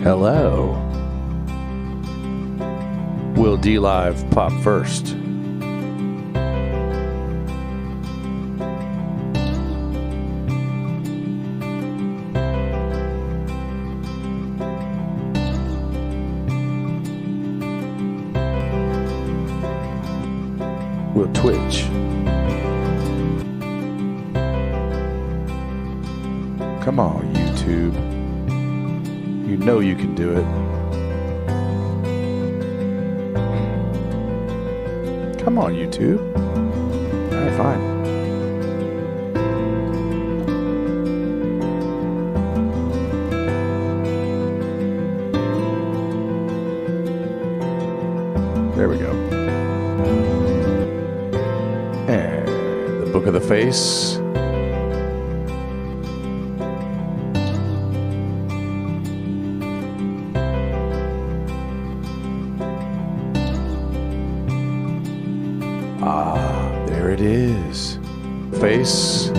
Hello. Will D Live pop first? Will Twitch? Come on, YouTube. You know you can do it. Come on, YouTube. All right, fine. There we go. And the Book of the Face. There it is. Face.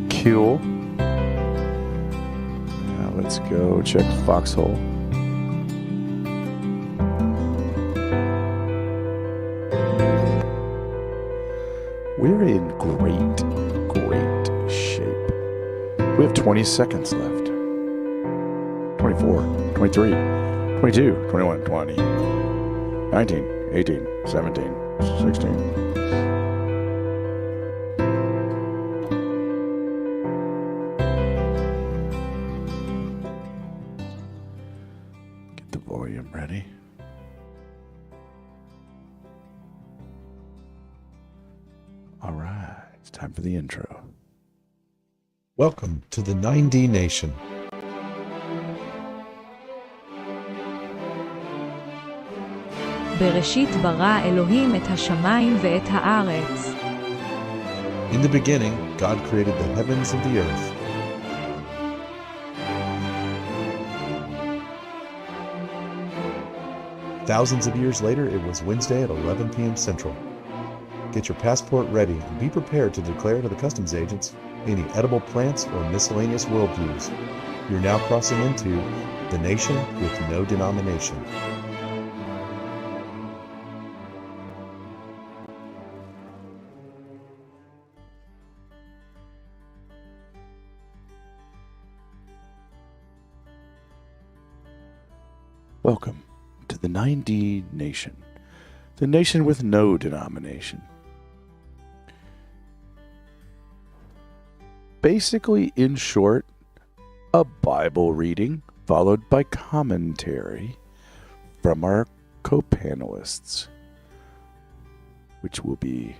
Cool. Now let's go check Foxhole. We're in great shape. We have 20 seconds left. 24, 23, 22, 21, 20, 19, 18, 17, 16. Get the volume ready. All right, it's time for the intro. Welcome to the 9dNation. בראשית ברא אלוהים את השמיים ואת הארץ. In the beginning, God created the heavens and the earth. Thousands of years later, it was Wednesday at 11 p.m. Central. Get your passport ready and be prepared to declare to the customs agents any edible plants or miscellaneous worldviews. You're now crossing into the nation with no denomination. Welcome to the 9dNation, the nation with no denomination. Basically, in short, a Bible reading followed by commentary from our co-panelists, which will be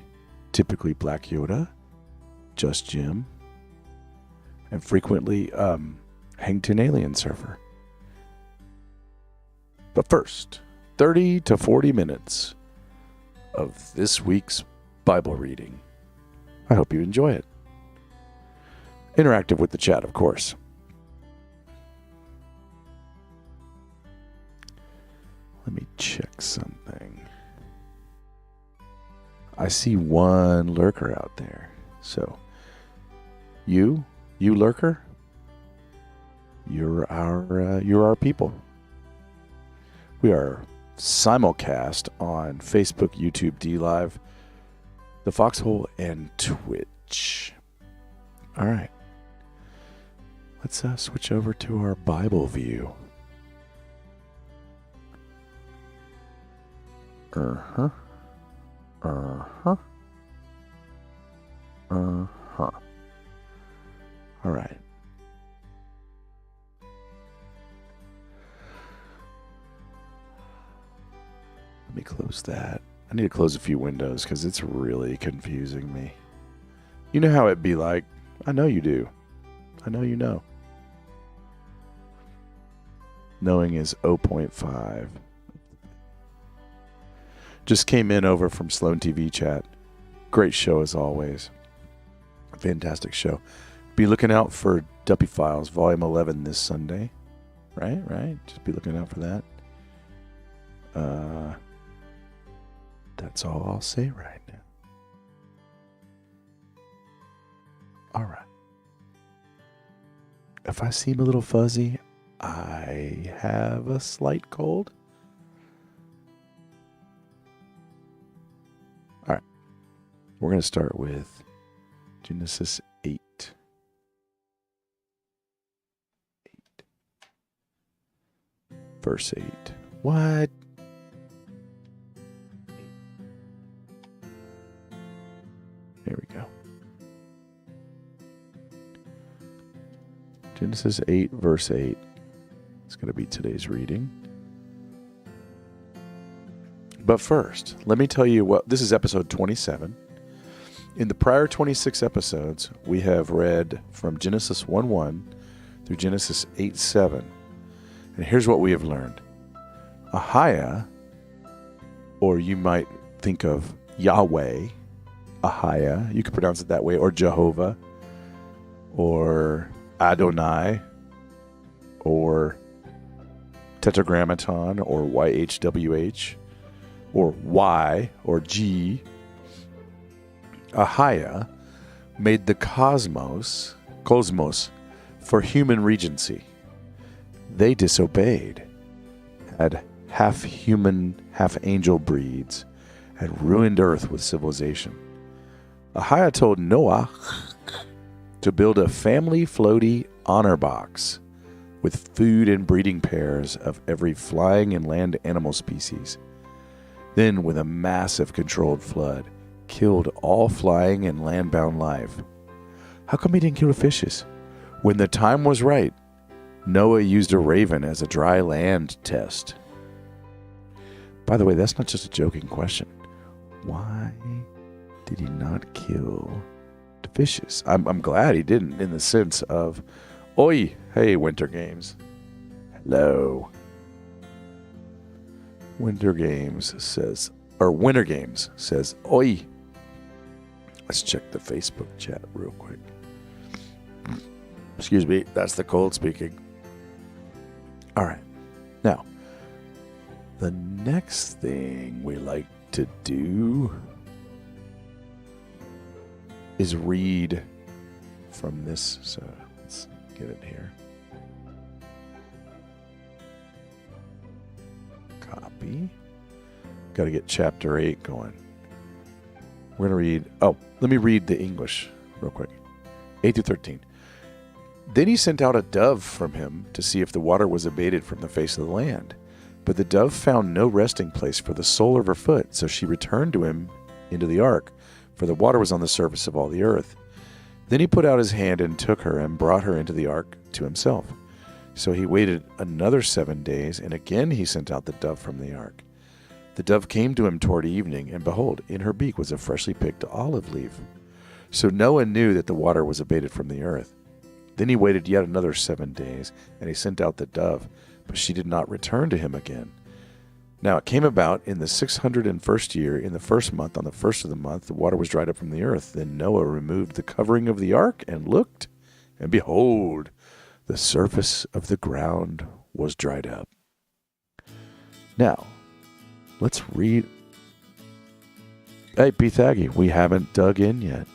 typically Black Yoda, Just Jim, and frequently Hangton Alien Surfer. But first, 30 to 40 minutes of this week's Bible reading. I hope you enjoy it. Interactive with the chat, of course. Let me check something. I see one lurker out there. So, you lurker, you're our people. We are simulcast on Facebook, YouTube, D Live, the Foxhole, and Twitch. All right. Let's switch over to our Bible view. All right. Let me close that. I need to close a few windows because it's really confusing me. You know how it be like. I know you do. I know you know. Knowing is 0.5. Just came in over from Sloan TV chat. Great show as always. Fantastic show. Be looking out for Duppy Files Volume 11 this Sunday. Right? Just be looking out for that. That's all I'll say right now. All right. If I seem a little fuzzy, I have a slight cold. All right. We're going to start with Genesis 8. 8. Verse 8. What? There we go. Genesis 8, verse 8. It's going to be today's reading. But first, let me tell you what, this is episode 27. In the prior 26 episodes, we have read from Genesis 1:1 through Genesis 8:7. And here's what we have learned. Ahiah, or you might think of Yahweh, Ahiah, you could pronounce it that way, or Jehovah, or Adonai, or Tetragrammaton, or YHWH, or Y, or G. Ahiah made the cosmos for human regency. They disobeyed, had half human, half angel breeds, had ruined earth with civilization. Ahiah told Noah to build a family floaty honor box with food and breeding pairs of every flying and land animal species. Then, with a massive controlled flood, killed all flying and land-bound life. How come he didn't kill the fishes? When the time was right, Noah used a raven as a dry land test. By the way, that's not just a joking question. Why did he not kill the fishes? I'm glad he didn't, in the sense of, oi, hey, Winter Games. Hello. Winter Games says, oi. Let's check the Facebook chat real quick. Excuse me, that's the cold speaking. All right. Now, the next thing we like to do is read from this. So let's get it here. Copy. Got to get chapter 8 going. We're going to read, let me read the English real quick. 8 through 13. Then he sent out a dove from him to see if the water was abated from the face of the land. But the dove found no resting place for the sole of her foot, so she returned to him into the ark, for the water was on the surface of all the earth. Then he put out his hand and took her and brought her into the ark to himself. So he waited another 7 days, and again he sent out the dove from the ark. The dove came to him toward evening, and behold, in her beak was a freshly picked olive leaf. So Noah knew that the water was abated from the earth. Then he waited yet another 7 days, and he sent out the dove, but she did not return to him again. Now it came about in the 601st year, in the first month, on the first of the month, the water was dried up from the earth. Then Noah removed the covering of the ark and looked, and behold, the surface of the ground was dried up. Now, let's read. Hey, Pythagi, we haven't dug in yet.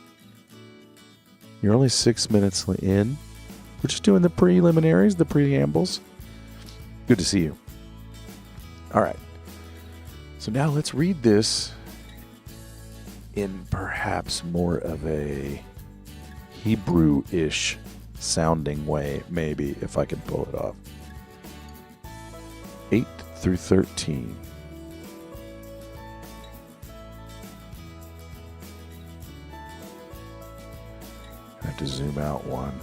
You're only 6 minutes in. We're just doing the preliminaries, the preambles. Good to see you. All right. So now let's read this in perhaps more of a Hebrew-ish sounding way, maybe, if I can pull it off. 8 through 13. I have to zoom out one.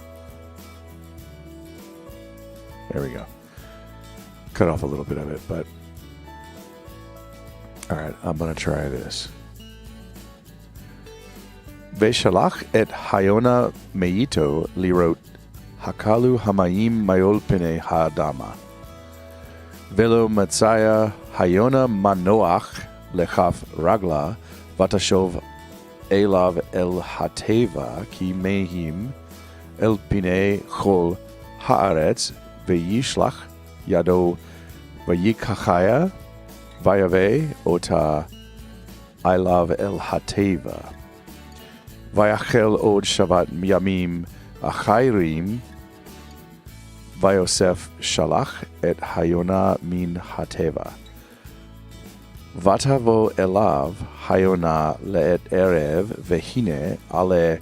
There we go. Cut off a little bit of it, but all right, I'm going to try this. Veshalach et Hayona meito lirot hakalu hamayim mayol pene haadama. Velo matzaya Hayona manoach lechaf ragla vatashov elav el hateva ki mehim el pine chol haaretz veyishlach yado vayikachaya vayave ota elav el hateva vayachel od shavat yamim achayrim Vayosef shalach et hayona min hateva. Vatavo elav hayona leet erev vehine ale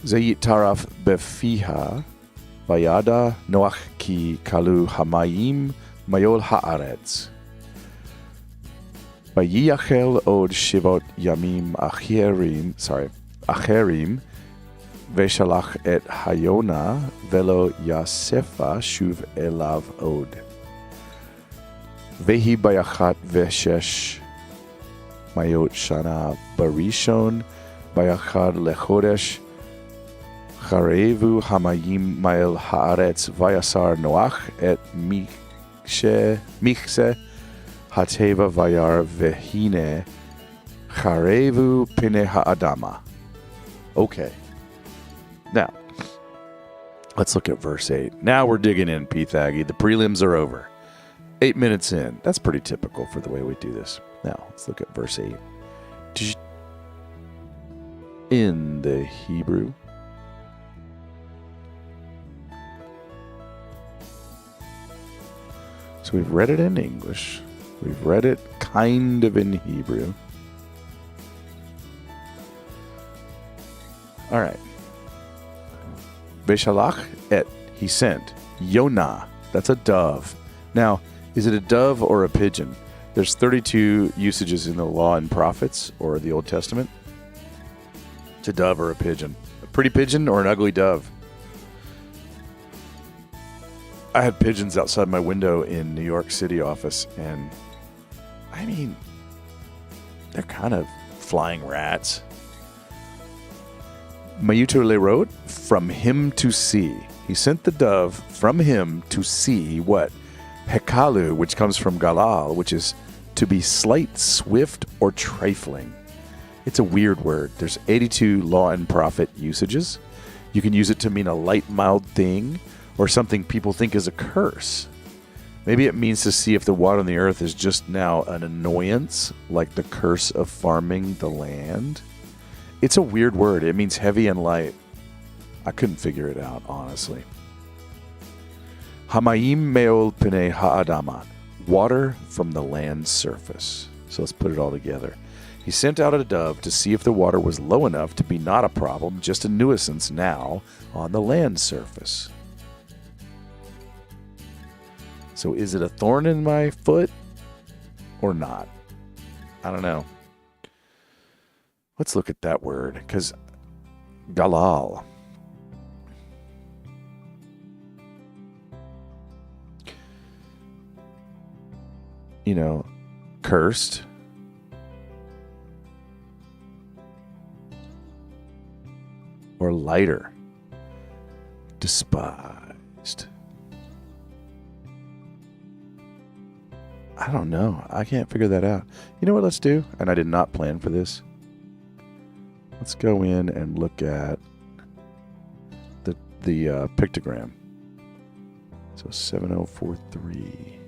zayit taraf befiha vayada noach ki kalu hamayim mayol haaretz. Vayiyachel od shivot yamim acherim veshalach et hayona velo yasefa shuv elav od. Vehi bayachat veshesh mayot shana barishon bayachad lechodesh charevu hamayim mael haaretz vayasar noach et michse hateva vayar vehine charevu pine haadama. Okay. Now, let's look at verse 8. Now we're digging in, P-Thaggy. The prelims are over. 8 minutes in. That's pretty typical for the way we do this. Now, let's look at verse 8. In the Hebrew, so we've read it in English. We've read it kind of in Hebrew. All right. Veshalach et, he sent. Yonah, that's a dove. Now, is it a dove or a pigeon? There's 32 usages in the Law and Prophets, or the Old Testament. It's a dove or a pigeon. A pretty pigeon or an ugly dove? I had pigeons outside my window in New York City office, and I mean, they're kind of flying rats. Mayuto le wrote, from him to see. He sent the dove from him to see what? Hekalu, which comes from galal, which is to be slight, swift, or trifling. It's a weird word. There's 82 law and prophet usages. You can use it to mean a light, mild thing, or something people think is a curse. Maybe it means to see if the water on the earth is just now an annoyance, like the curse of farming the land. It's a weird word. It means heavy and light. I couldn't figure it out, honestly. Hamayim meol pene ha'adama. Water from the land's surface. So let's put it all together. He sent out a dove to see if the water was low enough to be not a problem, just a nuisance now on the land surface. So is it a thorn in my foot or not? I don't know. Let's look at that word, because galal. You know, cursed. Or lighter. Despised. I don't know. I can't figure that out. You know what let's do? And I did not plan for this. Let's go in and look at the pictogram. So 7043.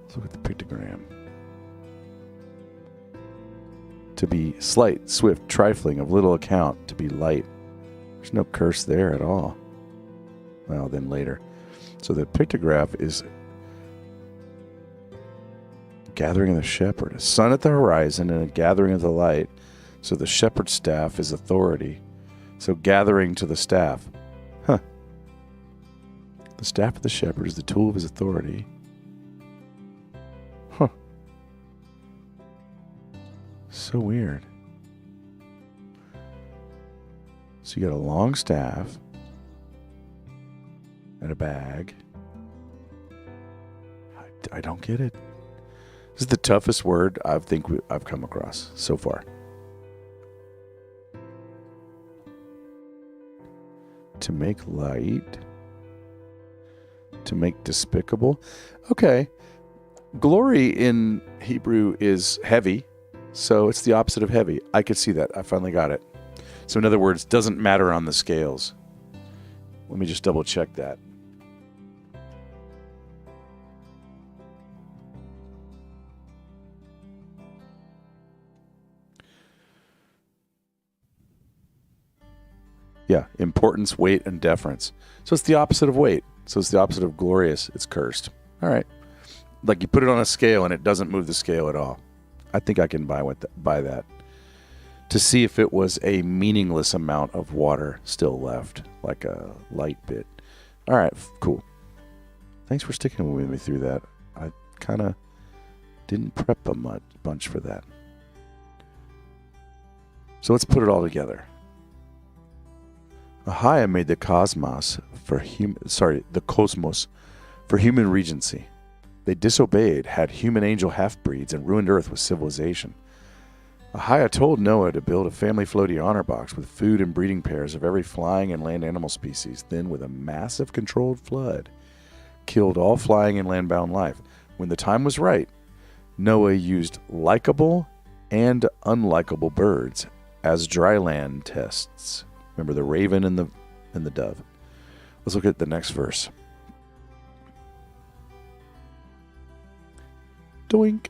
Let's look at the pictogram. To be slight, swift, trifling, of little account, to be light. There's no curse there at all. Well, then later. So the pictograph is gathering of the shepherd, a sun at the horizon and a gathering of the light. So the shepherd's staff is authority. So gathering to the staff. Huh. The staff of the shepherd is the tool of his authority. Huh. So weird. So you got a long staff and a bag. I don't get it. This is the toughest word I've come across so far. To make light. To make despicable. Okay. Glory in Hebrew is heavy, so it's the opposite of heavy. I could see that. I finally got it. So in other words, doesn't matter on the scales. Let me just double check that. Yeah, importance, weight, and deference. So it's the opposite of weight. So it's the opposite of glorious. It's cursed. All right. Like you put it on a scale and it doesn't move the scale at all. I think I can buy that. To see if it was a meaningless amount of water still left, like a light bit. All right, cool. Thanks for sticking with me through that. I kind of didn't prep a bunch for that. So let's put it all together. Ahaya made the cosmos for human regency. They disobeyed, had human angel half-breeds, and ruined Earth with civilization. Ahaya told Noah to build a family floaty honor box with food and breeding pairs of every flying and land animal species. Then, with a massive controlled flood, killed all flying and land-bound life. When the time was right, Noah used likable and unlikable birds as dry land tests. Remember the raven and the dove. Let's look at the next verse. Doink.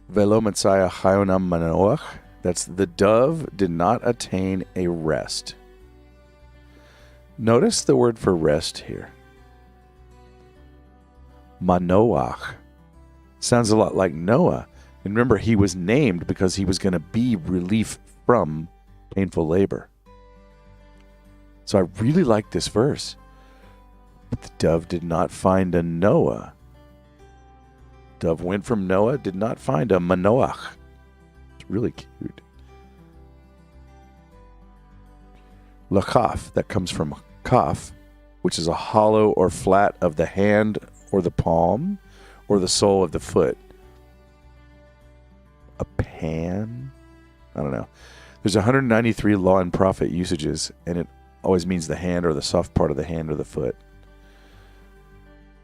Velo Messiah Chayonam Manoach. That's the dove did not attain a rest. Notice the word for rest here. Manoach. Sounds a lot like Noah. And remember, he was named because he was going to be relief from painful labor. So I really like this verse. But the dove did not find a Noah. Dove went from Noah, did not find a Manoach. It's really cute. Lachaf, that comes from kaf, which is a hollow or flat of the hand or the palm or the sole of the foot. A pan? I don't know. There's 193 law and prophet usages, and it always means the hand or the soft part of the hand or the foot.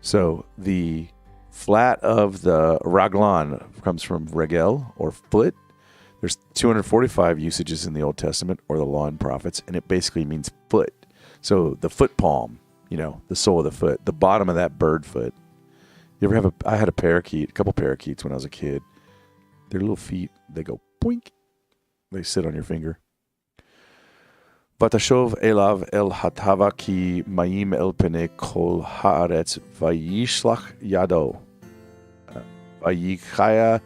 So the flat of the raglan comes from regel or foot. There's 245 usages in the Old Testament or the law and prophets, and it basically means foot. So the foot palm, the sole of the foot, the bottom of that bird foot. You ever have I had a couple parakeets when I was a kid. Their little feet, they go boink. They sit on your finger. Vatashov elav el hatava ki mayim el pene kol haaretz vayishlach yado vayichaya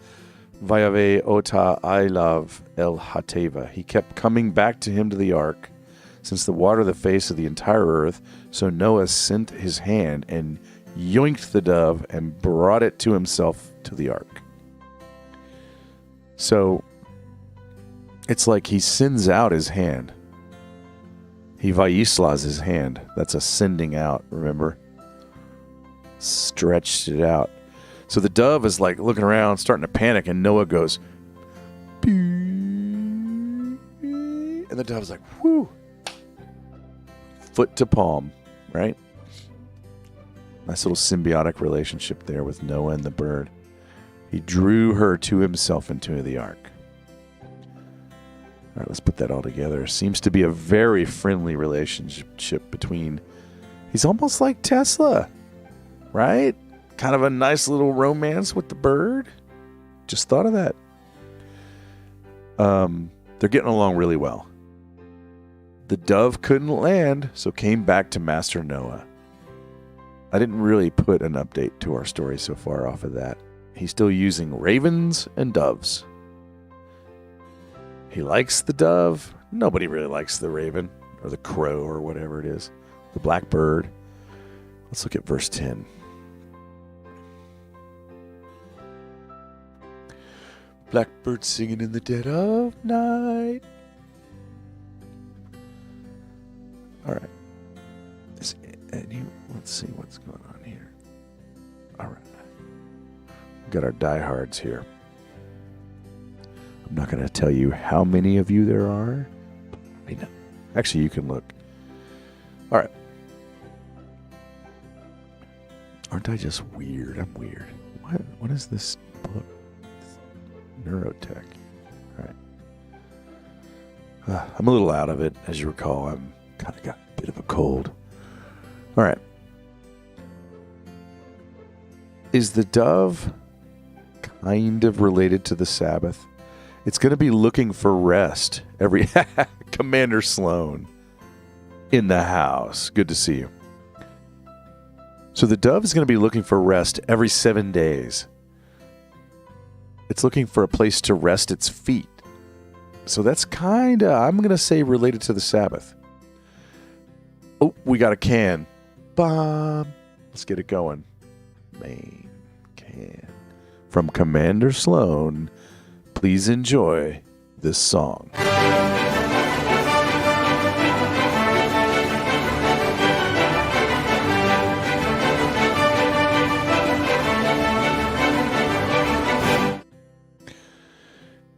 vayave ota ailav el hateva. He kept coming back to him to the ark, since the water the face of the entire earth. So Noah sent his hand and yoinked the dove and brought it to himself to the ark. So it's like he sends out his hand. He vayislas his hand. That's a sending out, remember? Stretched it out. So the dove is like looking around, starting to panic, and Noah goes, and the dove's like, whoo. Foot to palm, right? Nice little symbiotic relationship there with Noah and the bird. He drew her to himself into the ark. All right, let's put that all together. Seems to be a very friendly relationship between... He's almost like Tesla, right? Kind of a nice little romance with the bird. Just thought of that. They're getting along really well. The dove couldn't land, so came back to Master Noah. I didn't really put an update to our story so far off of that. He's still using ravens and doves. He likes the dove. Nobody really likes the raven or the crow or whatever it is. The blackbird. Let's look at verse 10. Blackbird singing in the dead of night. All right. Let's see what's going on here. All right. We've got our diehards here. I'm not going to tell you how many of you there are. I know. Actually, you can look. All right. Aren't I just weird? I'm weird. What is this book? Neurotech. All right. I'm a little out of it, as you recall. I'm kind of got a bit of a cold. All right. Is the dove kind of related to the Sabbath. It's going to be looking for rest every Commander Sloan in the house. Good to see you. So the dove is going to be looking for rest every 7 days. It's looking for a place to rest its feet. So that's kind of, I'm going to say, related to the Sabbath. Oh, we got a can. Bomb. Let's get it going. Main can. From Commander Sloan, please enjoy this song.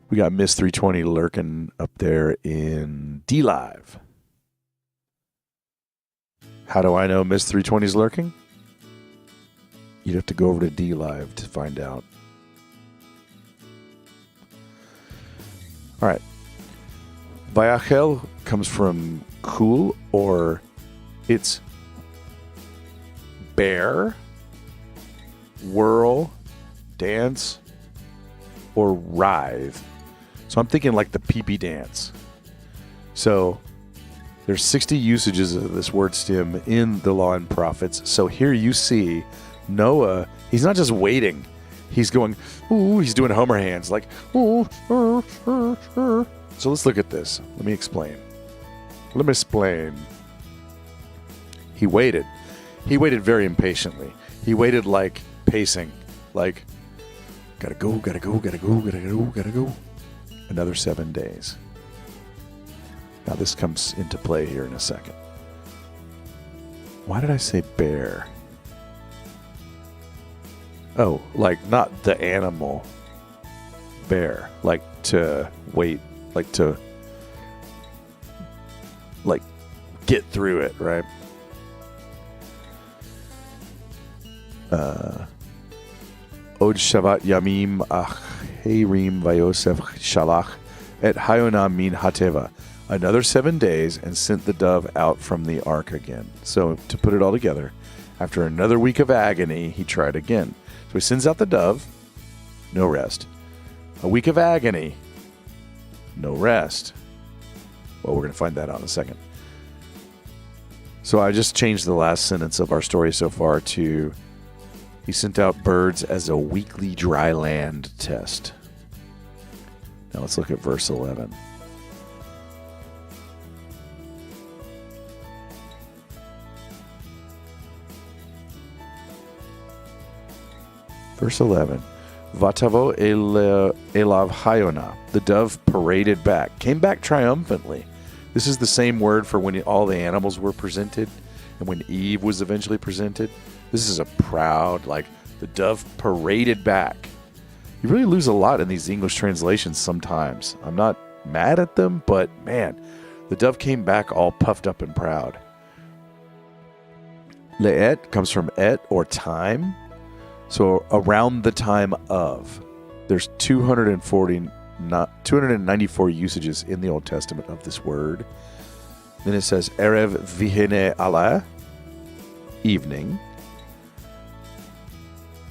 We got Miss 320 lurking up there in D Live. How do I know Miss 320 is lurking? You'd have to go over to D Live to find out. All right. Vayachel comes from cool, or it's bear, whirl, dance, or writhe. So I'm thinking like the pee-pee dance. So there's 60 usages of this word stem in the Law and Prophets. So here you see Noah, he's not just waiting. He's going, ooh, he's doing Homer hands, like, ooh. So let's look at this. Let me explain. He waited. He waited very impatiently. He waited like pacing, like, gotta go. Another 7 days. Now this comes into play here in a second. Why did I say bear? Oh, like not the animal bear, like to wait, like to like get through it, right? Od Shavat Yamim Achirim Vayosef Shalach et Hayonah min Hateva. Another 7 days, and sent the dove out from the ark again. So to put it all together, after another week of agony, he tried again. So he sends out the dove, no rest. A week of agony, no rest. Well, we're going to find that out in a second. So I just changed the last sentence of our story so far to, he sent out birds as a weekly dry land test. Now let's look at verse 11. Verse 11. Vatavo elav hayonah. The dove paraded back, came back triumphantly. This is the same word for when all the animals were presented and when Eve was eventually presented. This is a proud, like, the dove paraded back. You really lose a lot in these English translations sometimes. I'm not mad at them, but man, the dove came back all puffed up and proud. Le'et comes from et, or time. So around the time of. There's 294 usages in the Old Testament of this word. Then it says erev vihine ala, evening,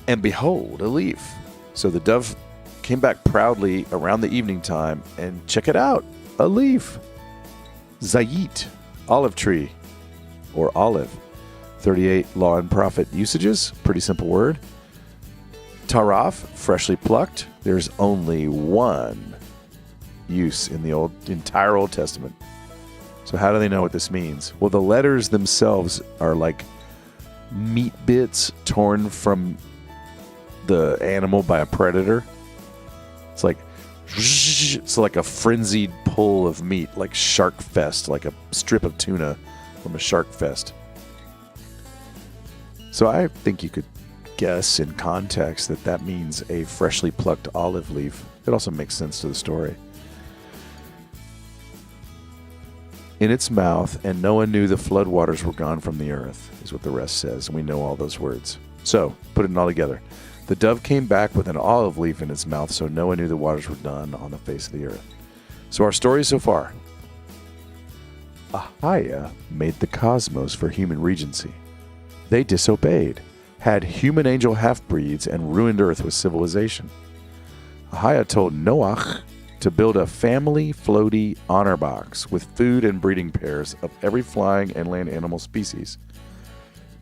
and behold, a leaf. So the dove came back proudly around the evening time, and check it out, a leaf. Zayit, olive tree, or olive. 38 Law and Prophet usages, pretty simple word. Taraf, freshly plucked. There's only one use in the entire Old Testament. So how do they know what this means? Well, the letters themselves are like meat bits torn from the animal by a predator. It's like a frenzied pull of meat, like Shark Fest, like a strip of tuna from a Shark Fest. So I think you could guess in context that means a freshly plucked olive leaf. It also makes sense to the story. In its mouth, and Noah knew the floodwaters were gone from the earth, is what the rest says, and we know all those words. So, putting it all together. The dove came back with an olive leaf in its mouth, so Noah knew the waters were done on the face of the earth. So our story so far. Ahaya made the cosmos for human regency. They disobeyed, had human angel half-breeds, and ruined earth with civilization. Ahia told Noach to build a family floaty honor box with food and breeding pairs of every flying and land animal species.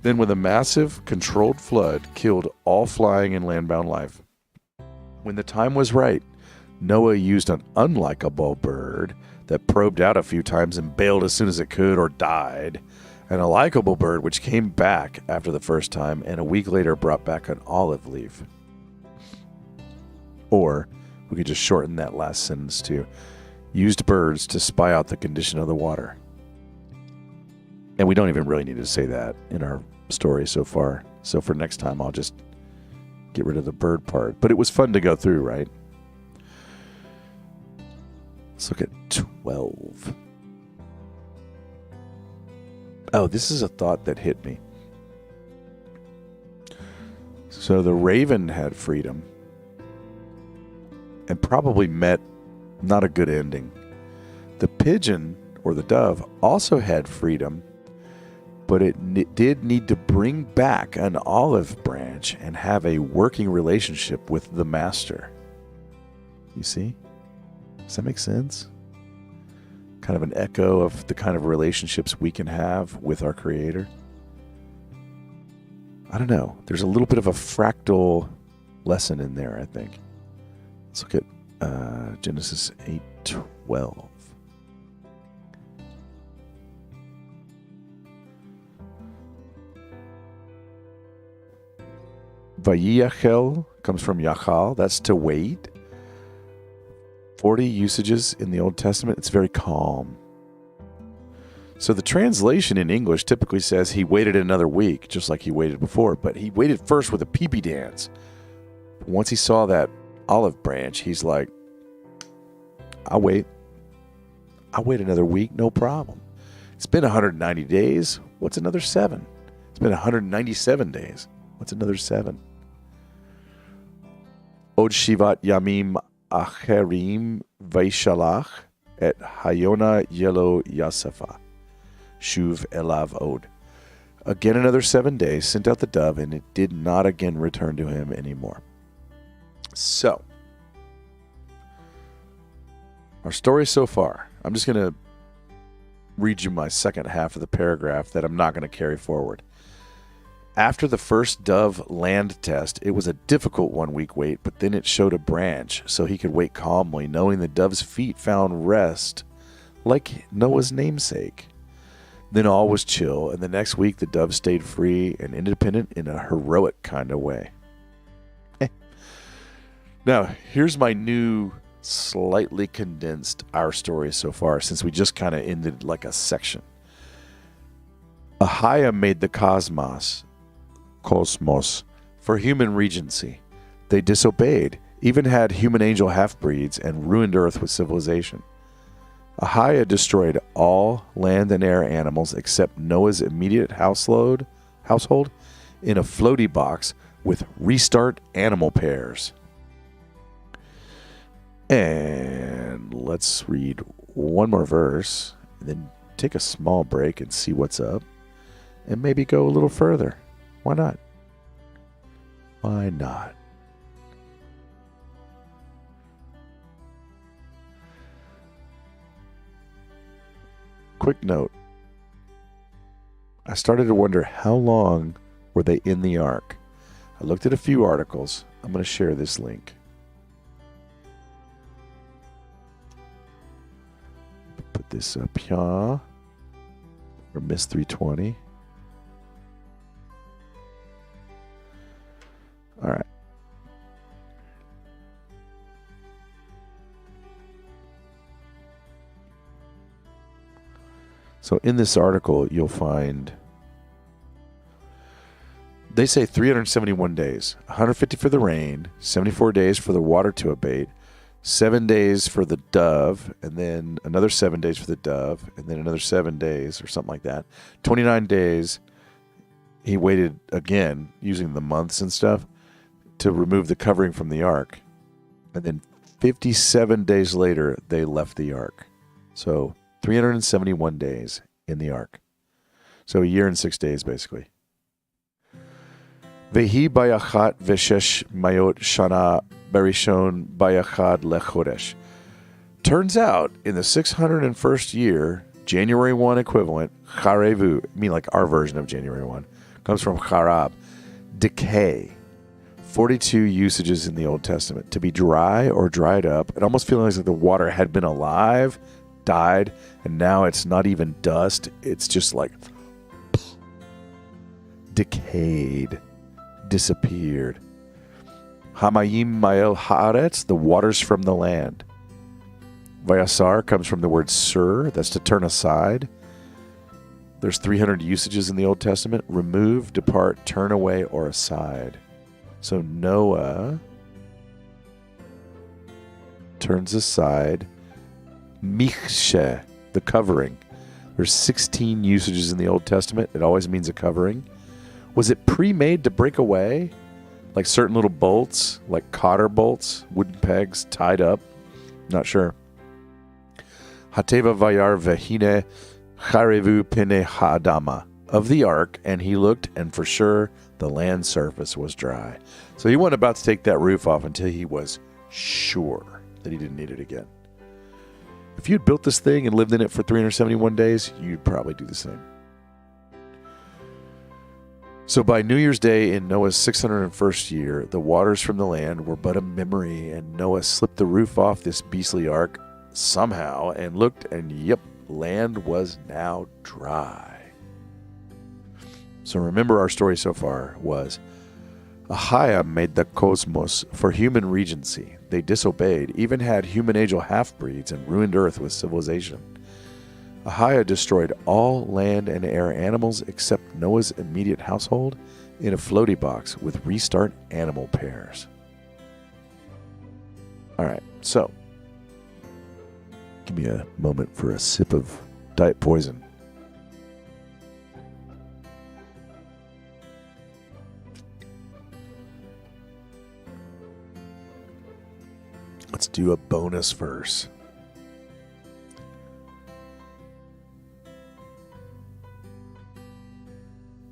Then, with a massive, controlled flood, killed all flying and landbound life. When the time was right, Noah used an unlikable bird that probed out a few times and bailed as soon as it could or died, and a likable bird which came back after the first time and a week later brought back an olive leaf. Or we could just shorten that last sentence to used birds to spy out the condition of the water. And we don't even really need to say that in our story so far. So for next time, I'll just get rid of the bird part. But it was fun to go through, right? Let's look at 12. Oh, this is a thought that hit me. So the raven had freedom and probably met not a good ending. The pigeon, or the dove, also had freedom, but it did need to bring back an olive branch and have a working relationship with the master. You see? Does that make sense? Kind of an echo of the kind of relationships we can have with our Creator. I don't know. There's a little bit of a fractal lesson in there, I think. Let's look at Genesis 8:12. Vayiyachel comes from yachal. That's to wait. 40 usages in the Old Testament. It's very calm. So the translation in English typically says he waited another week, just like he waited before. But he waited first with a pee-pee dance. Once he saw that olive branch, he's like, I'll wait another week, no problem. It's been 190 days. What's another 7? It's been 197 days. What's another 7? Od shivat yamim acherim vaishalach et hayona yelo yasefa shuv elav od. Again another 7 days, sent out the dove, and it did not again return to him anymore. So, our story so far, I'm just going to read you my second half of the paragraph that I'm not going to carry forward. After the first dove land test, it was a difficult 1 week wait, but then it showed a branch, so he could wait calmly, knowing the dove's feet found rest, like Noah's namesake. Then all was chill, and the next week the dove stayed free and independent in a heroic kind of way. Now, here's my new, slightly condensed our story so far, since we just kind of ended like a section. Ahia made the cosmos, for human regency. They disobeyed, even had human angel half-breeds, and ruined Earth with civilization. Ahia destroyed all land and air animals except Noah's immediate household in a floaty box with restart animal pairs. And let's read one more verse, and then take a small break and see what's up, and maybe go a little further. Why not? Why not? Quick note. I started to wonder how long were they in the ark. I looked at a few articles. I'm going to share this link. Put this up here for Miss 320. All right. So in this article, you'll find they say 371 days, 150 for the rain, 74 days for the water to abate, 7 days for the dove, and then another 7 days for the dove, and then another 7 days or something like that. 29 days, he waited again, using the months and stuff, to remove the covering from the ark. And then 57 days later, they left the ark. So 371 days in the ark. So a year and 6 days, basically. Vehi bayachat veshesh mayot shana Barishon Bayachad Lechodesh. Turns out, in the 601st year, January 1 equivalent, Charevu, I mean like our version of January 1, comes from Charab, decay. 42 usages in the Old Testament. To be dry or dried up. It almost feels like the water had been alive, died, and now it's not even dust. It's just like decayed, disappeared. Hamayim Mael Haaretz, the waters from the land. Vayasar comes from the word sur, that's to turn aside. There's 300 usages in the Old Testament. Remove, depart, turn away, or aside. So Noah turns aside. Michshe, the covering. There's 16 usages in the Old Testament. It always means a covering. Was it pre-made to break away? Like certain little bolts, like cotter bolts, wooden pegs tied up? Not sure. Hateva vayar vehine charevu pene ha'adama. Of the ark, and he looked, and for sure the land surface was dry. So he wasn't about to take that roof off until he was sure that he didn't need it again. If you'd built this thing and lived in it for 371 days, you'd probably do the same. So by New Year's Day in Noah's 601st year, the waters from the land were but a memory, and Noah slipped the roof off this beastly ark somehow and looked, and yep, land was now dry. So remember, our story so far was Ahia made the cosmos for human regency. They disobeyed, even had human angel half-breeds, and ruined earth with civilization. Ahia destroyed all land and air animals except Noah's immediate household in a floaty box with restart animal pairs. All right, so give me a moment for a sip of Diet Poison. Let's do a bonus verse.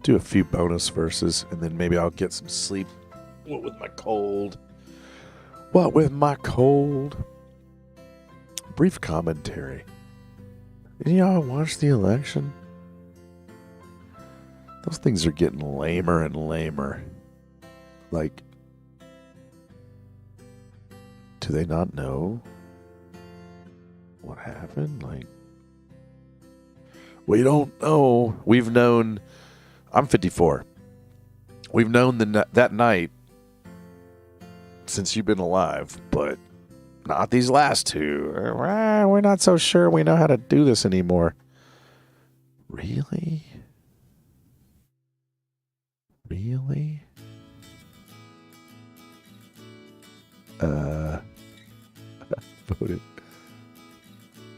Do a few bonus verses, and then maybe I'll get some sleep. What with my cold? What with my cold? Brief commentary. Did y'all watch the election? Those things are getting lamer and lamer. Like, do they not know what happened? Like, we don't know. We've known. I'm 54. We've known that night since you've been alive, but not these last two. We're not so sure we know how to do this anymore. Really? Really? Voted.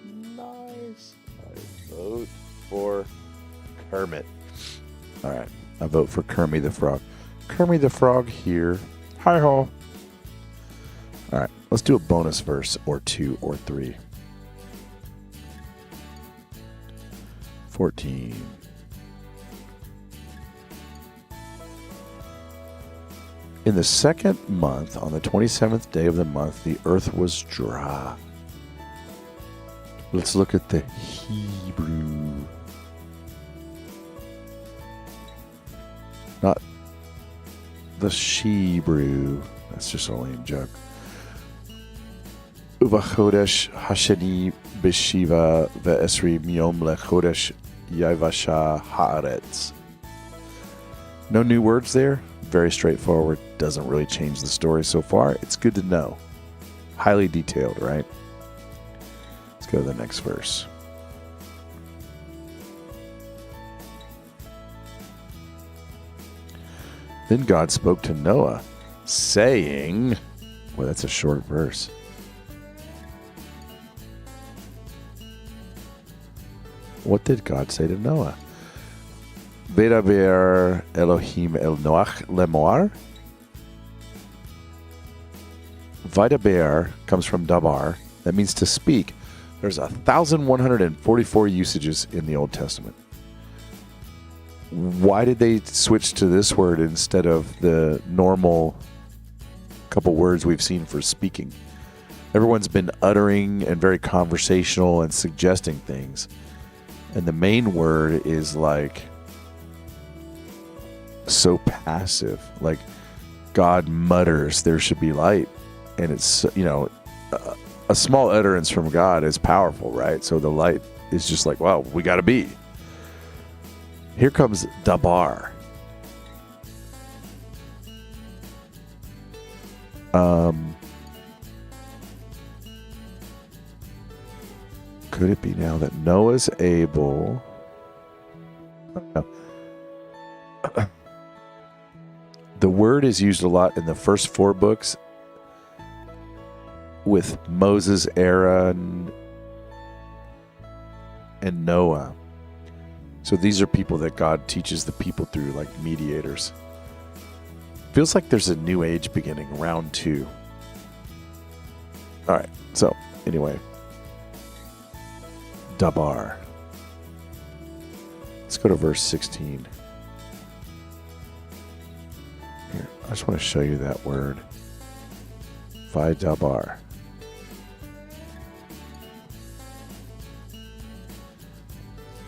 Nice. I vote for Kermit. All right. I vote for Kermit the Frog. Kermit the Frog here. Hi-ho. All right. Let's do a bonus verse or two or three. 14. In the second month, on the 27th day of the month, the earth was dry. Let's look at the Hebrew. Not the Shebrew. That's just a lame joke. Uvachodesh hasheni b'shiva ve'esri miyom lechodesh yavasha haaretz. No new words there. Very straightforward. Doesn't really change the story so far. It's good to know. Highly detailed, right? Let's go to the next verse. Then God spoke to Noah, saying, well, that's a short verse. What did God say to Noah? V'daber Elohim el Noach lemor. V'daber comes from dabar. That means to speak. There's 1,144 usages in the Old Testament. Why did they switch to this word instead of the normal couple words we've seen for speaking. Everyone's been uttering and very conversational and suggesting things. And the main word is like so passive. Like God mutters, there should be light. And it's, a small utterance from God is powerful, right? So the light is just like, wow, we got to be. Here comes dabar. Could it be now that Noah's able? The word is used a lot in the first 4 books with Moses, Aaron, and Noah. So these are people that God teaches the people through, like mediators. Feels like there's a new age beginning, round 2. All right, so anyway. Dabar. Let's go to verse 16. Here, I just want to show you that word. Dabar.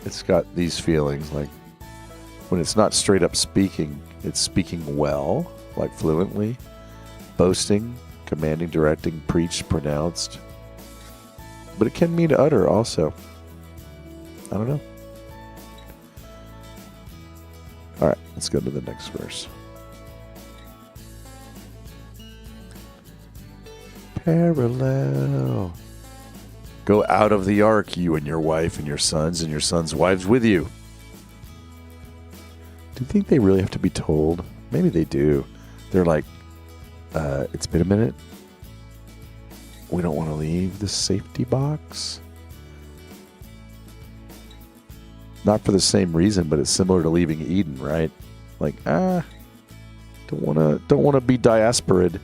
It's got these feelings like when it's not straight up speaking, it's speaking well, like fluently, boasting, commanding, directing, preached, pronounced. But it can mean utter also. I don't know. All right, let's go to the next verse. Parallel. Go out of the ark, you and your wife and your sons' wives with you. Do you think they really have to be told? Maybe they do. They're like, it's been a minute. We don't want to leave the safety box. Not for the same reason, but it's similar to leaving Eden, right? Like, don't want to be diasporid.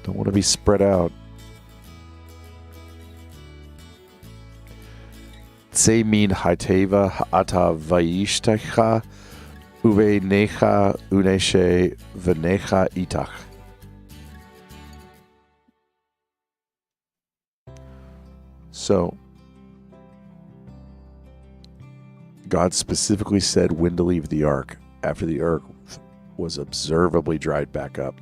Don't want to be spread out. Tse min haiteva ha'ata vayishtecha uve necha uneshe v'necha itach. So, God specifically said when to leave the ark after the ark was observably dried back up.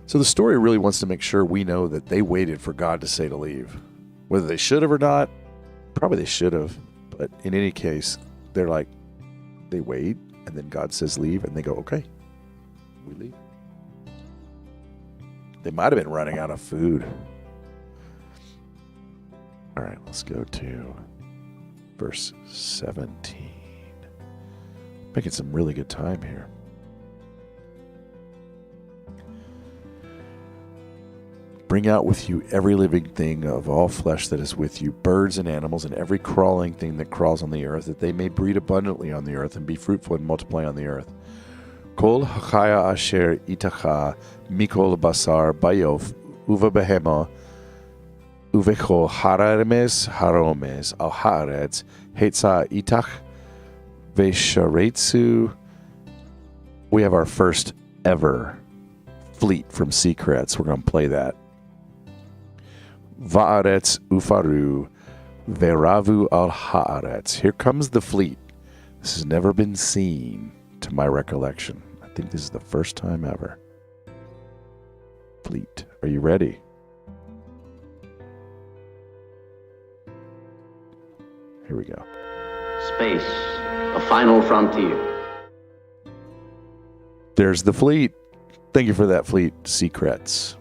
So the story really wants to make sure we know that they waited for God to say to leave. Whether they should have or not, probably they should have. But in any case, they're like, they wait, and then God says leave, and they go, okay, we leave. They might have been running out of food. All right, let's go to verse 17. Making some really good time here. Bring out with you every living thing of all flesh that is with you, birds and animals, and every crawling thing that crawls on the earth, that they may breed abundantly on the earth and be fruitful and multiply on the earth. Kol hachaya asher itacha mikol basar bayof uva behema uvechol harames haromes al haaretz hetza itach vesharetsu. We have our first ever fleet from Secrets. We're going to play that. Va'aretz ufaru veravu al haaretz. Here comes the fleet. This has never been seen to my recollection. I think this is the first time ever. Fleet. Are you ready? Here we go. Space, the final frontier. There's the fleet. Thank you for that, fleet. Secrets.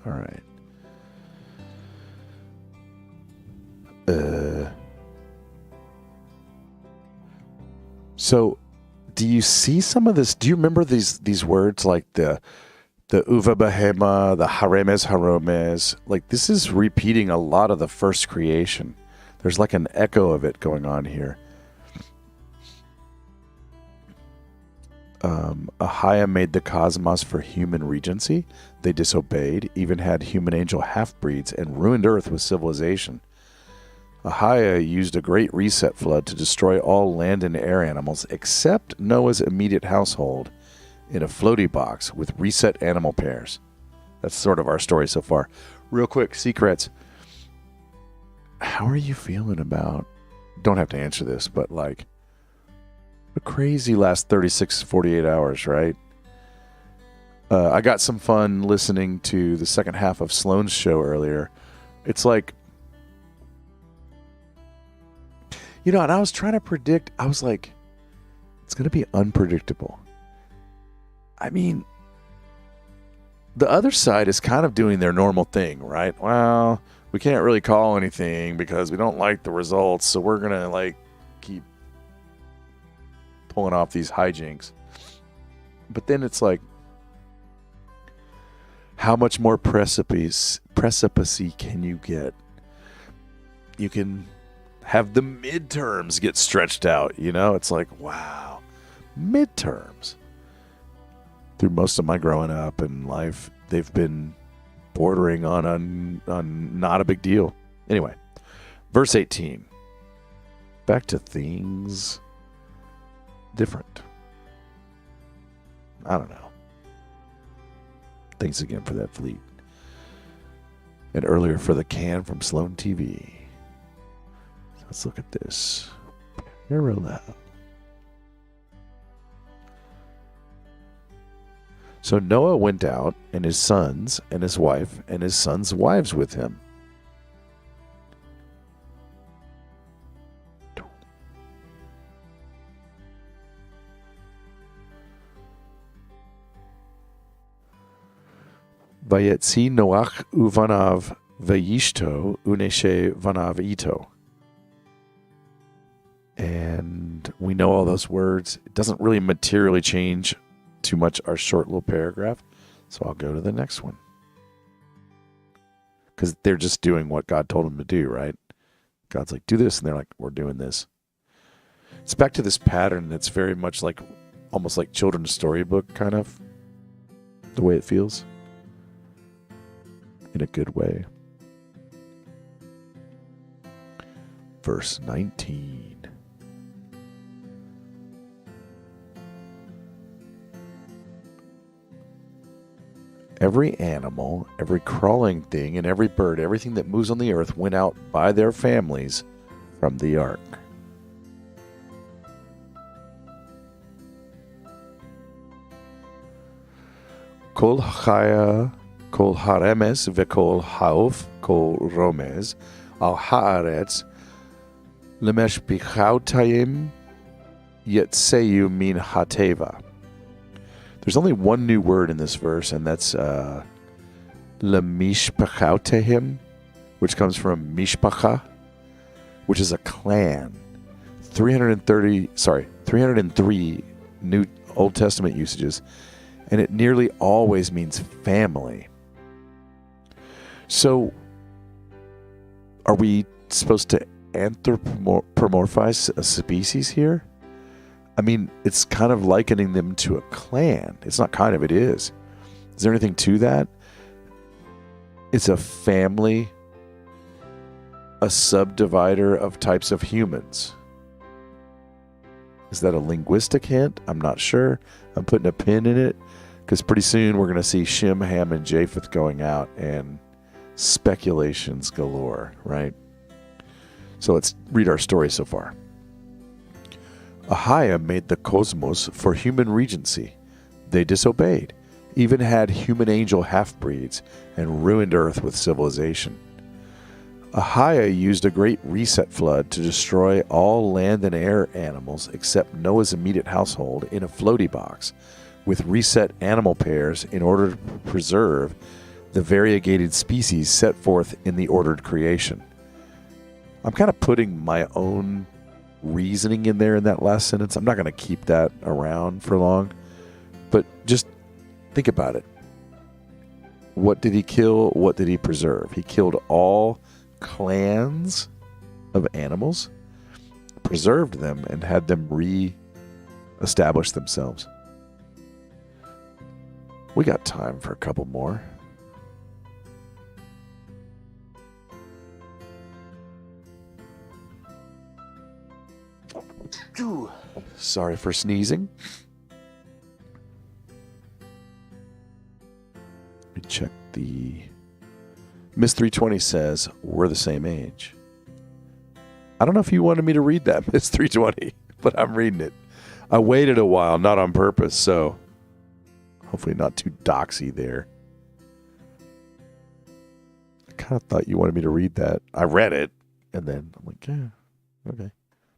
All right. So, do you see some of this? Do you remember these words like the uva behema, the haremes haromes? Like, this is repeating a lot of the first creation. There's like an echo of it going on here. Ahia made the cosmos for human regency. They disobeyed, even had human angel half-breeds, and ruined Earth with civilization. Ahia used a great reset flood to destroy all land and air animals except Noah's immediate household in a floaty box with reset animal pairs. That's sort of our story so far. Real quick, secrets. How are you feeling about, don't have to answer this, but like a crazy last 36, 48 hours, right? I got some fun listening to the second half of Sloan's show earlier. It's like, you know, and I was trying to predict, I was like, it's going to be unpredictable. I mean, the other side is kind of doing their normal thing, right? Well, we can't really call anything because we don't like the results, so we're going to like keep pulling off these hijinks. But then it's like, how much more precipice can you get? You can have the midterms get stretched out, you know? It's like, wow, midterms. Through most of my growing up and life, they've been bordering on not a big deal. Anyway, verse 18. Back to things different. I don't know. Thanks again for that, Fleet. And earlier for the can from Sloan TV. Let's look at this. Parallel. So Noah went out, and his sons, and his wife, and his sons' wives with him. Vayetzi Noach uvanav vayishto uneshe vanav ito. And we know all those words. It doesn't really materially change too much our short little paragraph. So I'll go to the next one. Because they're just doing what God told them to do, right? God's like, do this. And they're like, we're doing this. It's back to this pattern that's very much like, almost like children's storybook kind of, the way it feels. In a good way. Verse 19. Every animal, every crawling thing, and every bird, everything that moves on the earth went out by their families from the ark. Kol chaya, kol haremes, vekol hauf, kol romez, al haaretz, lemeshpichautayim, yetseyu min hateva. There's only one new word in this verse, and that's lemishpachautayim, which comes from mishpacha, which is a clan. 303 New Old Testament usages, and it nearly always means family. So, are we supposed to anthropomorphize a species here? I mean, it's kind of likening them to a clan. It's not kind of, it is. Is there anything to that? It's a family, a subdivider of types of humans. Is that a linguistic hint? I'm not sure. I'm putting a pin in it because pretty soon we're going to see Shem, Ham, and Japheth going out and speculations galore, right? So let's read our story so far. Ahia made the cosmos for human regency. They disobeyed, even had human angel half-breeds, and ruined Earth with civilization. Ahia used a great reset flood to destroy all land and air animals except Noah's immediate household in a floaty box with reset animal pairs in order to preserve the variegated species set forth in the ordered creation. I'm kind of putting my own reasoning in there in that last sentence. I'm not going to keep that around for long, but just think about it. What did he kill? What did he preserve? He killed all clans of animals, preserved them, and had them re-establish themselves. We got time for a couple more. Sorry for sneezing. Let me check the... Miss 320 says, we're the same age. I don't know if you wanted me to read that, Miss 320, but I'm reading it. I waited a while, not on purpose, so hopefully not too doxy there. I kind of thought you wanted me to read that. I read it, and then I'm like, yeah, okay.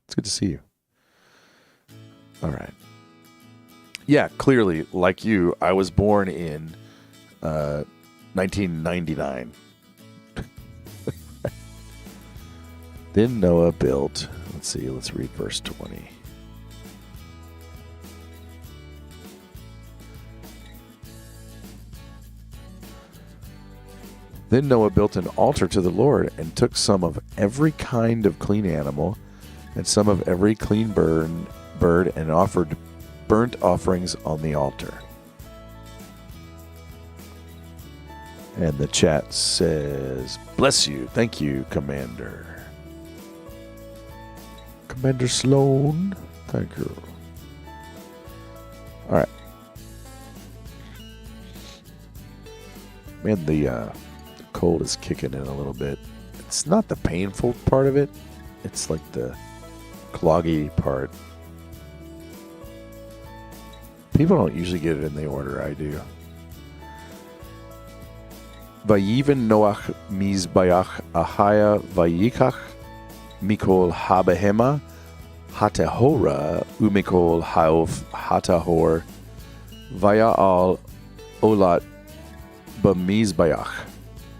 It's good to see you. All right. Yeah, clearly, like you, I was born in 1999. Then Noah built, let's read verse 20. Then Noah built an altar to the Lord and took some of every kind of clean animal and some of every clean bird and offered burnt offerings on the altar. And the chat says, bless you. Thank you, Commander. Commander Sloan. Thank you. All right. Man, the cold is kicking in a little bit. It's not the painful part of it. It's like the cloggy part. People don't usually get it in the order I do. Vayiven Noach mizbayach ahaya vayikach mikol habehema hatehora umikol haof hatahor vaya'al olat b'mizbayach.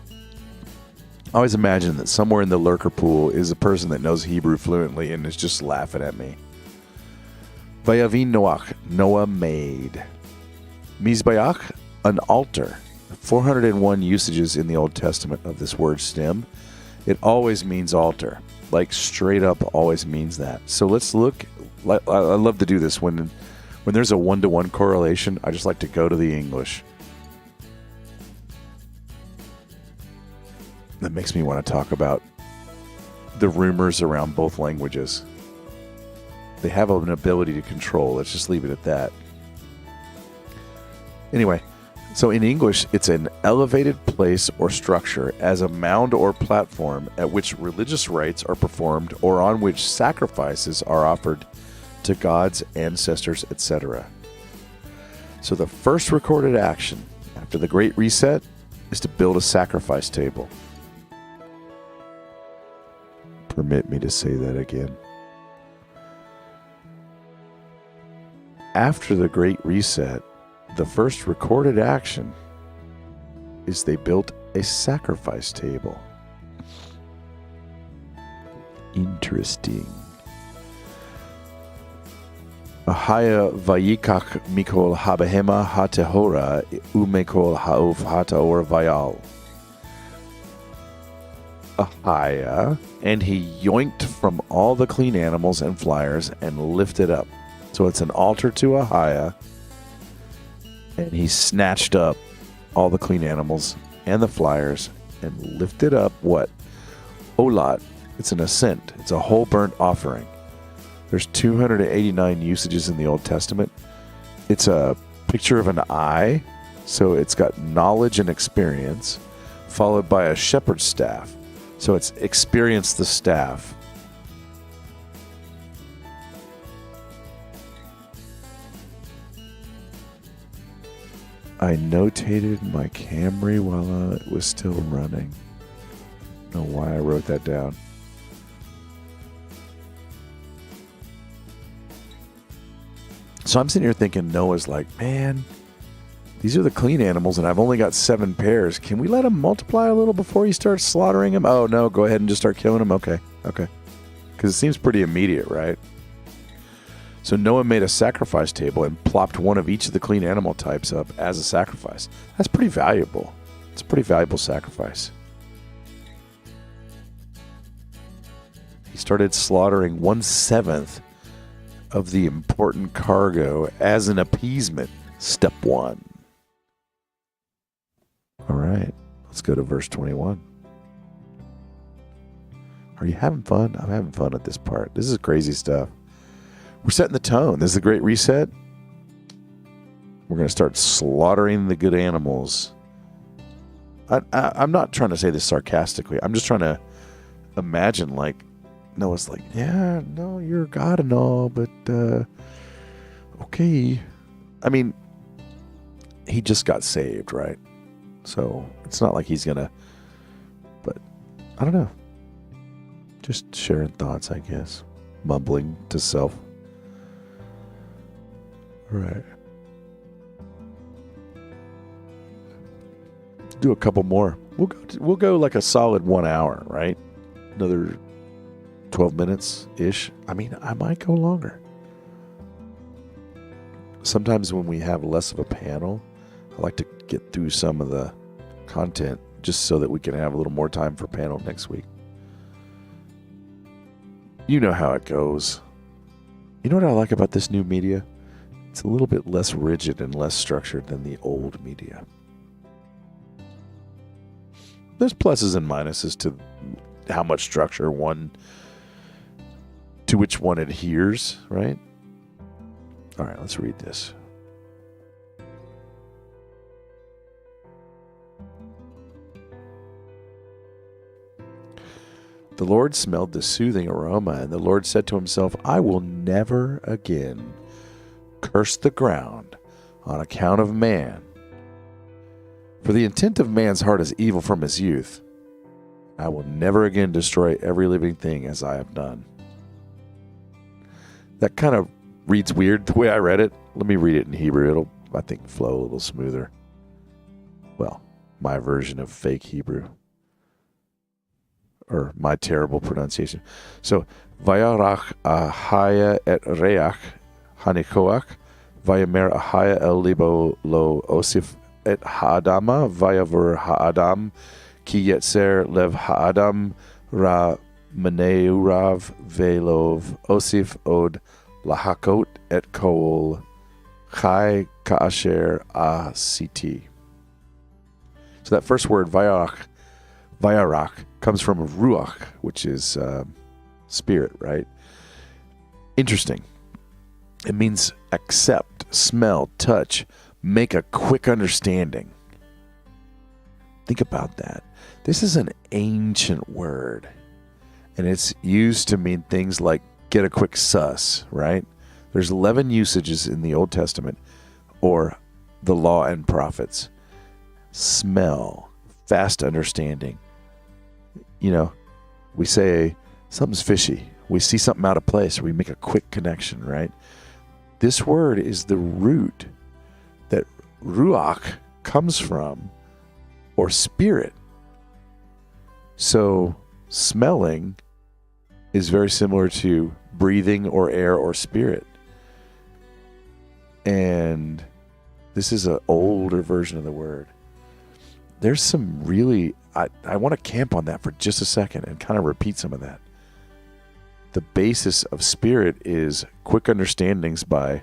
I always imagine that somewhere in the lurker pool is a person that knows Hebrew fluently and is just laughing at me. Vayavin Noach, Noah made. Mizbayach, an altar. 401 usages in the Old Testament of this word stem. It always means altar. Like straight up always means that. So let's look. I love to do this when there's a one-to-one correlation. I just like to go to the English. That makes me want to talk about the rumors around both languages. They have an ability to control. Let's just leave it at that. Anyway, so in English, it's an elevated place or structure as a mound or platform at which religious rites are performed or on which sacrifices are offered to gods, ancestors, etc. So the first recorded action after the Great Reset is to build a sacrifice table. Permit me to say that again. After the Great Reset, the first recorded action is they built a sacrifice table. Interesting. Ahaya vayikach mikol habehema hatehora umekol haof hataor vayal. Ahaya, and he yoinked from all the clean animals and flyers and lifted up. So it's an altar to Ahaya, and he snatched up all the clean animals and the flyers and lifted up what? Olat. It's an ascent. It's a whole burnt offering. There's 289 usages in the Old Testament. It's a picture of an eye, so it's got knowledge and experience, followed by a shepherd's staff. So it's experience the staff. I notated my Camry while it was still running. I don't know why I wrote that down. So I'm sitting here thinking Noah's like, man, these are the clean animals and I've only got 7 pairs. Can we let them multiply a little before you start slaughtering them? Oh, no, go ahead and just start killing them? Okay. Because it seems pretty immediate, right? So Noah made a sacrifice table and plopped one of each of the clean animal types up as a sacrifice. That's pretty valuable. It's a pretty valuable sacrifice. He started slaughtering 1/7 of the important cargo as an appeasement. Step 1. All right, let's go to verse 21. Are you having fun? I'm having fun at this part. This is crazy stuff. We're setting the tone. This is the Great Reset. We're going to start slaughtering the good animals. I'm not trying to say this sarcastically. I'm just trying to imagine, like, Noah's like, yeah, no, you're God and all, but okay. I mean, he just got saved, right? So it's not like he's going to, but I don't know. Just sharing thoughts, I guess. Mumbling to self. Right. Do a couple more. We'll go like a solid 1 hour, right? Another 12 minutes ish. I mean, I might go longer. Sometimes when we have less of a panel, I like to get through some of the content just so that we can have a little more time for panel next week. You know how it goes. You know what I like about this new media? It's a little bit less rigid and less structured than the old media. There's pluses and minuses to how much structure to which one adheres, right? All right, let's read this. The Lord smelled the soothing aroma, and the Lord said to himself, I will never again curse the ground on account of man. For the intent of man's heart is evil from his youth. I will never again destroy every living thing as I have done. That kind of reads weird the way I read it. Let me read it in Hebrew. It'll, I think, flow a little smoother. Well, my version of fake Hebrew. Or my terrible pronunciation. So, Vayarach ahaya et reach hanikoach, vayamer ahaya el libo lo osif et haadama, vayavur haadam, ki yetzer lev haadam ra meneurav velov osif od lahakot et kol chai kaasher asiti. So that first word, vayarach, comes from ruach, which is spirit, right? Interesting. It means accept, smell, touch, make a quick understanding. Think about that. This is an ancient word, and it's used to mean things like get a quick suss, right? There's 11 usages in the Old Testament or the Law and Prophets. Smell, fast understanding. You know, we say something's fishy. We see something out of place, or we make a quick connection, right? This word is the root that ruach comes from, or spirit. So smelling is very similar to breathing or air or spirit. And this is an older version of the word. There's some really, I want to camp on that for just a second and kind of repeat some of that. The basis of spirit is quick understandings by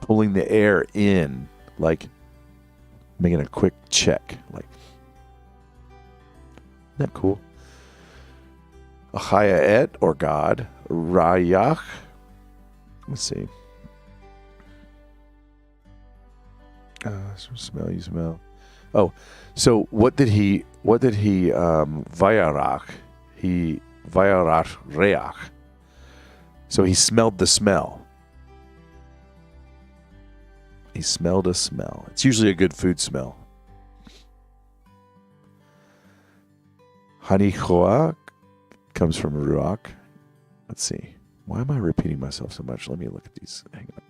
pulling the air in, like making a quick check. Like, isn't that cool? Achaya et, or God. Rayach. Let's see. Smell, you smell. Oh, so what did he vayarach? He vayarach reach. So he smelled the smell. He smelled a smell. It's usually a good food smell. Hanichoach comes from ruach. Let's see. Why am I repeating myself so much? Let me look at these. Hang on.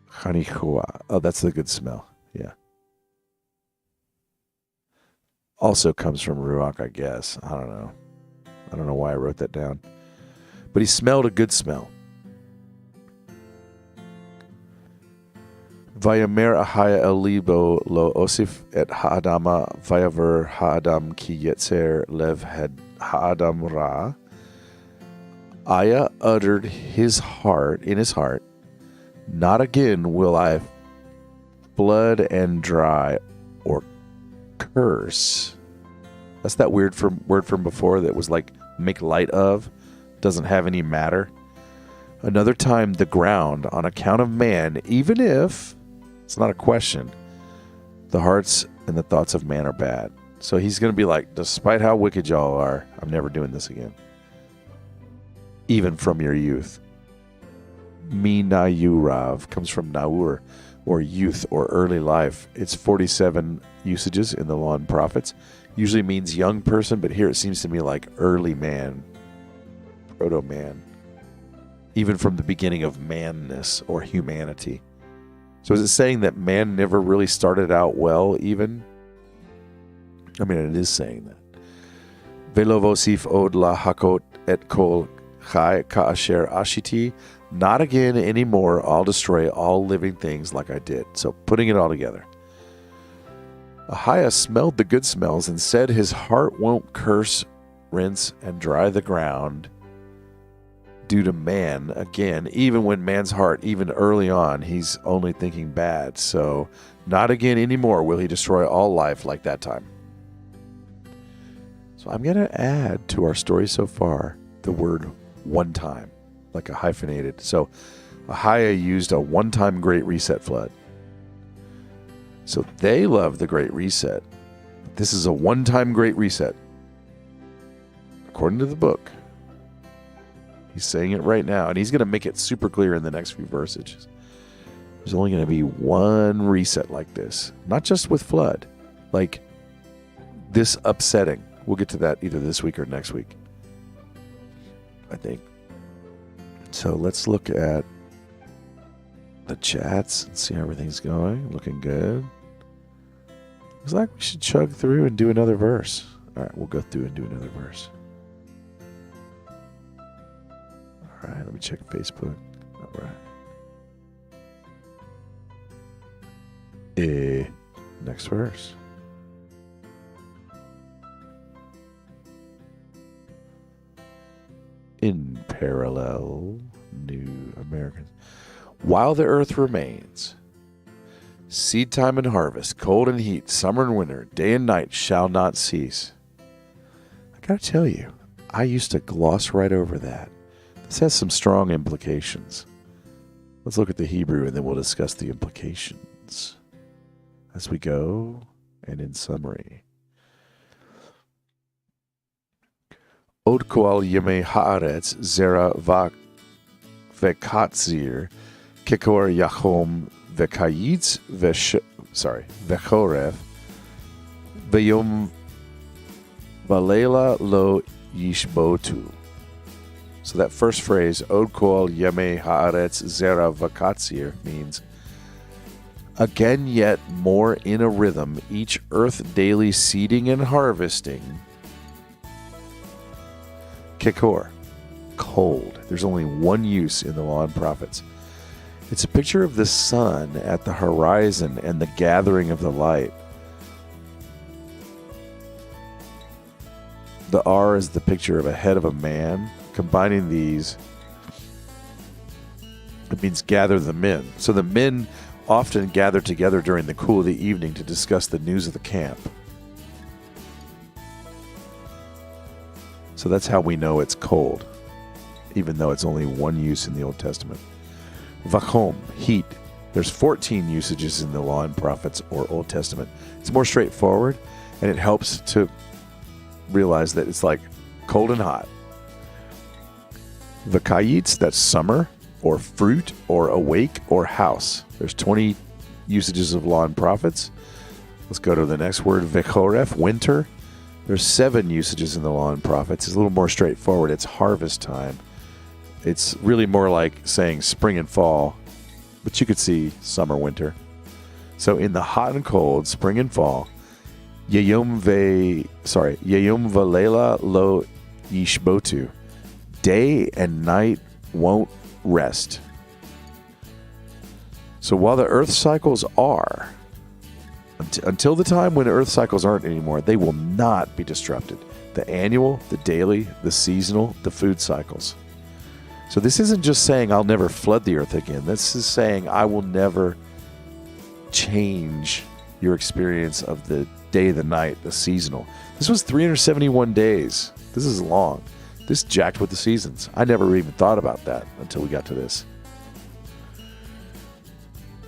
Hanichoach. Oh, that's the good smell. Yeah. Also comes from ruach, I guess. I don't know. I don't know why I wrote that down. But he smelled a good smell. Vayamer ahaya el libo lo osif et haadama vayaver haadam ki yetzer lev had haadam ra. Aya uttered in his heart, not again will I blood and dry or curse. That's that word from before that was like make light of, doesn't have any matter. Another time the ground on account of man, even if it's not a question, the hearts and the thoughts of man are bad. So he's going to be like, despite how wicked y'all are, I'm never doing this again. Even from your youth. Minayurav comes from Naur, or youth, or early life. It's 47 usages in the Law and Prophets. Usually means young person, but here it seems to me like early man, proto-man. Even from the beginning of manness or humanity. So is it saying that man never really started out well even? I mean, it is saying that. Velo vosif od la hakot et kol chai ka'asher ashiti. Not again anymore. I'll destroy all living things like I did. So putting it all together. Ahiah smelled the good smells and said his heart won't curse, rinse, and dry the ground due to man. Again, even when man's heart, even early on, he's only thinking bad. So not again anymore will he destroy all life like that time. So I'm going to add to our story so far the word one time, like a hyphenated. So Ahiah used a one-time Great Reset flood. So they love the Great Reset. This is a one-time Great Reset. According to the book. He's saying it right now, and he's going to make it super clear in the next few verses. There's only going to be one reset like this. Not just with flood. Like this upsetting. We'll get to that either this week or next week, I think. So let's look at the chats and see how everything's going. Looking good. Looks like we should chug through and do another verse. All right, we'll go through and do another verse. All right, let me check Facebook. All right. Next verse. In parallel, New Americans. While the earth remains, seed time and harvest, cold and heat, summer and winter, day and night shall not cease. I gotta tell you, I used to gloss right over that. This has some strong implications. Let's look at the Hebrew and then we'll discuss the implications as we go and in summary. Od koal yemei haaretz zera vekatzir kekor yachom vekayitz vechoref veyom valela lo yishbotu. So that first phrase, Od koal yemei haaretz zera vekatzir, means again yet more in a rhythm, each earth daily seeding and harvesting. Kekor, cold. There's only one use in the Law and Prophets. It's a picture of the sun at the horizon and the gathering of the light. The R is the picture of a head of a man. Combining these, it means gather the men. So the men often gather together during the cool of the evening to discuss the news of the camp. So that's how we know it's cold, even though it's only one use in the Old Testament. Vachom, heat. There's 14 usages in the Law and Prophets or Old Testament. It's more straightforward, and it helps to realize that it's like cold and hot. Vakayitz, that's summer, or fruit, or awake, or house. There's 20 usages of Law and Prophets. Let's go to the next word, Vechoref, winter. There's 7 usages in the Law and Prophets. It's a little more straightforward. It's harvest time. It's really more like saying spring and fall, but you could see summer, winter. So in the hot and cold, spring and fall, Yayom valela lo yishbotu. Day and night won't rest. So while the earth cycles are, until the time when earth cycles aren't anymore, they will not be disrupted. The annual, the daily, the seasonal, the food cycles. So this isn't just saying I'll never flood the earth again. This is saying I will never change your experience of the day of the night, the seasonal. This was 371 days. This is long. This jacked with the seasons. I never even thought about that until we got to this.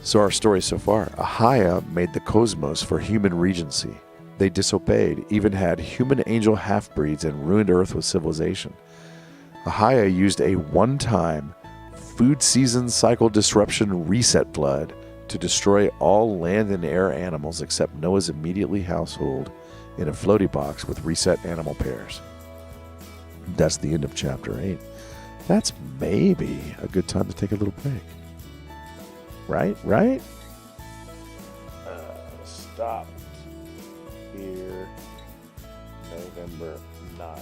So our story so far. Ahaya made the cosmos for human regency. They disobeyed, even had human angel half-breeds, and ruined Earth with civilization. Ahaya used a one-time food season cycle disruption reset flood to destroy all land and air animals except Noah's immediately household in a floaty box with reset animal pairs. That's the end of chapter 8. That's maybe a good time to take a little break. Right? Stop here. November 9.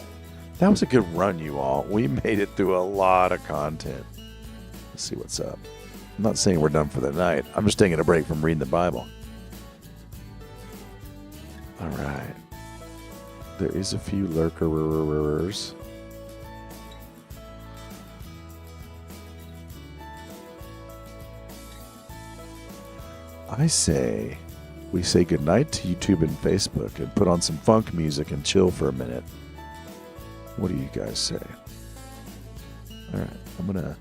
That was a good run, you all. We made it through a lot of content. Let's see what's up. I'm not saying we're done for the night. I'm just taking a break from reading the Bible. All right. There is a few lurkerers. I say we say goodnight to YouTube and Facebook and put on some funk music and chill for a minute. What do you guys say? All right. I'm going to